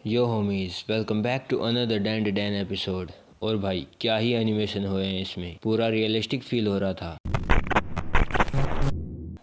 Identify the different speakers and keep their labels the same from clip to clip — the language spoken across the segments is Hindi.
Speaker 1: Yo homies, welcome back to another Dan Dan episode. और भाई क्या ही एनिमेशन हुए हैं इसमें, पूरा रियलिस्टिक फील हो रहा था।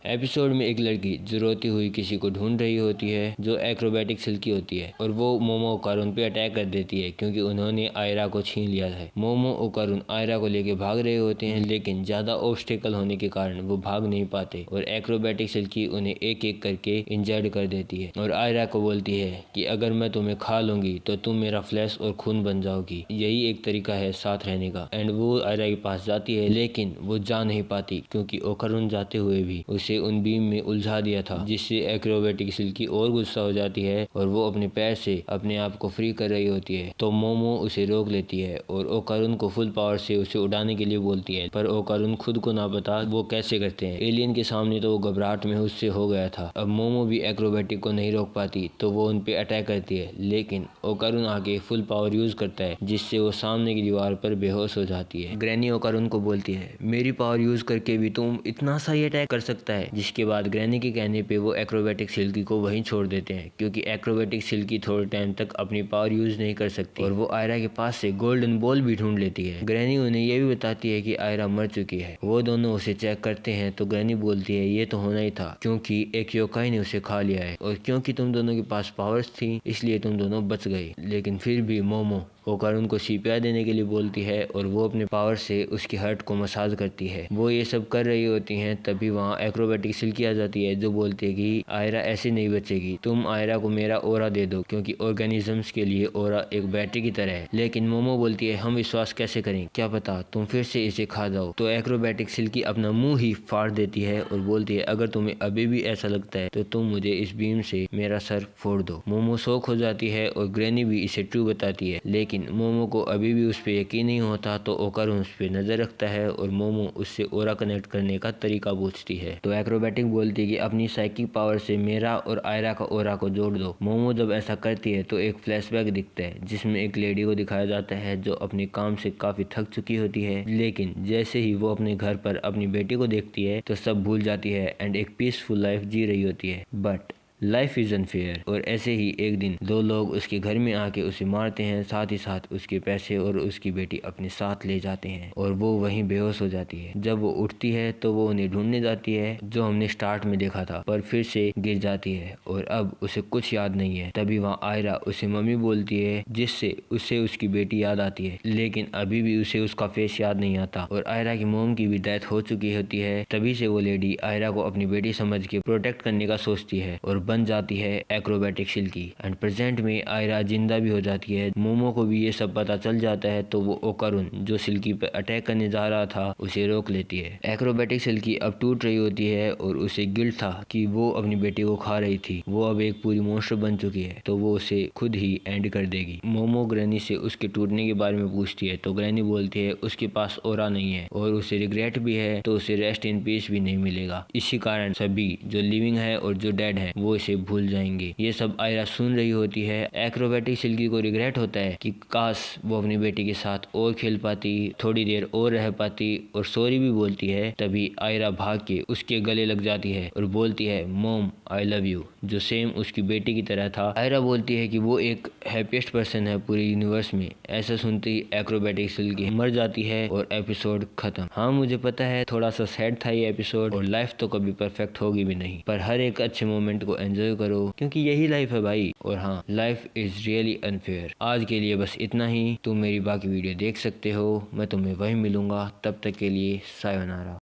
Speaker 1: एपिसोड में एक लड़की जो रोती हुई किसी को ढूंढ रही होती है जो एक्रोबैटिक स्किल की होती है, और वो मोमो ओकारुन पे अटैक कर देती है क्योंकि उन्होंने आयरा को छीन लिया है। मोमो ओकारुन आयरा को लेके भाग रहे होते हैं, लेकिन ज्यादा ऑब्स्टेकल होने के कारण वो भाग नहीं पाते और एक्रोबैटिक स्किल की उन्हें एक एक करके इंजर्ड कर देती है। और आयरा को बोलती है कि अगर मैं तुम्हें खा लूंगी तो तुम मेरा फ्लैश और खून बन जाओगी, यही एक तरीका है साथ रहने का। एंड वो आयरा के पास जाती है, लेकिन वो जा नहीं पाती क्योंकि ओकारुन जाते हुए भी उसे उन बीम में उलझा दिया था, जिससे एक्रोबैटिक स्किल की और गुस्सा हो जाती है और वो अपने पैर से अपने आप को फ्री कर रही होती है। तो मोमो उसे रोक लेती है और ओकारुन को फुल पावर से उसे उड़ाने के लिए बोलती है, पर ओकारुन खुद को ना पता वो कैसे करते हैं। एलियन के सामने तो वो घबराहट में उससे हो गया था। अब मोमो भी एक्रोबैटिक को नहीं रोक पाती तो वो उन पे अटैक करती है, लेकिन ओकारुन आके फुल पावर यूज करता है, जिससे वो सामने की दीवार पर बेहोश हो जाती है। ग्रैनी ओकारुन को बोलती है, मेरी पावर यूज करके भी तुम इतना सा ही अटैक कर सकता है। जिसके बाद ग्रैनी के कहने पे वो एक्रोबैटिक सिल्की को वहीं छोड़ देते हैं, क्योंकि एक्रोबैटिक सिल्की थोड़े टाइम तक अपनी पावर यूज नहीं कर सकती और वो आयरा के पास से गोल्डन बॉल भी ढूंढ लेती है। ग्रैनी उन्हें ये भी बताती है कि आयरा मर चुकी है। वो दोनों उसे चेक करते हैं तो ग्रैनी बोलती है ये तो होना ही था, क्योंकि एक योकाई ने उसे खा लिया है और क्योंकि तुम दोनों के पास पावर्स थी इसलिए तुम दोनों बच गए। लेकिन फिर भी मोमो ओकारुन को सीपीआर देने के लिए बोलती है और वो अपने पावर से उसकी हर्ट को मसाज करती है। वो ये सब कर रही होती हैं, तभी वहाँ एक्रोबैटिक सिल्की आ जाती है जो बोलती है कि आयरा ऐसे नहीं बचेगी, तुम आयरा को मेरा ओरा दे दो, क्योंकि ऑर्गेनिजम्स के लिए ओरा एक बैटरी की तरह है। लेकिन मोमो बोलती है हम विश्वास कैसे करें, क्या पता तुम फिर से इसे खा जाओ। तो एक्रोबैटिक सिल्की अपना मुंह ही फाड़ देती है और बोलती है अगर तुम्हें अभी भी ऐसा लगता है तो तुम मुझे इस बीम से मेरा सर फोड़ दो। मोमो शॉक हो जाती है और ग्रैनी भी इसे ट्रू बताती है, लेकिन मोमो को अभी भी उस पर यकीन नहीं होता। तो ओकारुन उस पर नजर रखता है और मोमो उससे ओरा कनेक्ट करने का तरीका पूछती है। तो एक्रोबैटिक बोलती है कि अपनी साइकिक पावर से मेरा और आयरा का ओरा को जोड़ दो। मोमो जब ऐसा करती है तो एक फ्लैशबैक दिखता है जिसमें एक लेडी को दिखाया जाता है जो अपने काम से काफी थक चुकी होती है, लेकिन जैसे ही वो अपने घर पर अपनी बेटी को देखती है तो सब भूल जाती है एंड एक पीसफुल लाइफ जी रही होती है। But life is unfair. और ऐसे ही एक दिन दो लोग उसके घर में आके उसे मारते हैं, साथ ही साथ उसके पैसे और उसकी बेटी अपने साथ ले जाते हैं और वो वहीं बेहोश हो जाती है। जब वो उठती है तो वो उन्हें ढूंढने जाती है जो हमने स्टार्ट में देखा था, पर फिर से गिर जाती है और अब उसे कुछ याद नहीं है। तभी वहाँ आयरा उसे मम्मी बोलती है, जिससे उसे उसकी बेटी याद आती है, लेकिन अभी भी उसे उसका फेस याद नहीं आता। और आयरा की मोम की भी डेथ हो चुकी होती है। तभी से वो लेडी आयरा को अपनी बेटी समझ के प्रोटेक्ट करने का सोचती है और बन जाती है एक्रोबैटिक सिल्की। एंड प्रेजेंट में आयरा जिंदा भी हो जाती है। मोमो को भी ये सब पता चल जाता है तो वो ओकारुन जो सिल्की पर अटैक करने जा रहा था उसे रोक लेती है। एक्रोबैटिक सिल्की अब टूट रही होती है और उसे गिल्ट था कि वो अपनी बेटी को खा रही थी। वो अब एक पूरी मॉन्स्टर बन चुकी है तो वो उसे खुद ही एंड कर देगी। मोमो ग्रैनी से उसके टूटने के बारे में पूछती है तो ग्रैनी बोलती है उसके पास ओरा नहीं है और उसे रिग्रेट भी है तो उसे रेस्ट इन पीस भी नहीं मिलेगा। इसी कारण सभी जो लिविंग है और जो डेड है वो इसे भूल जाएंगे। ये सब आयरा सुन रही होती है। एक्रोबैटिक सिल्की को रिग्रेट होता है कि काश वो अपनी बेटी के साथ और खेल पाती, थोड़ी देर और रह पाती, और सॉरी भी बोलती है। तभी आयरा भाग के उसके गले लग जाती है और बोलती है मोम आई लव यू, जो सेम उसकी बेटी की तरह था। आयरा बोलती है कि वो एक हैप्पीएस्ट पर्सन है पूरे यूनिवर्स में। ऐसा सुनते ही एक्रोबैटिक सिल्की मर जाती है और एपिसोड खत्म। हाँ मुझे पता है थोड़ा सा सैड था ये एपिसोड, और लाइफ तो कभी परफेक्ट होगी भी नहीं, पर हर एक अच्छे मोमेंट को एंजॉय करो क्योंकि यही लाइफ है भाई। और हाँ, लाइफ इज रियली अनफेयर। आज के लिए बस इतना ही। तुम मेरी बाकी वीडियो देख सकते हो, मैं तुम्हें वहीं मिलूंगा। तब तक के लिए सायोनारा।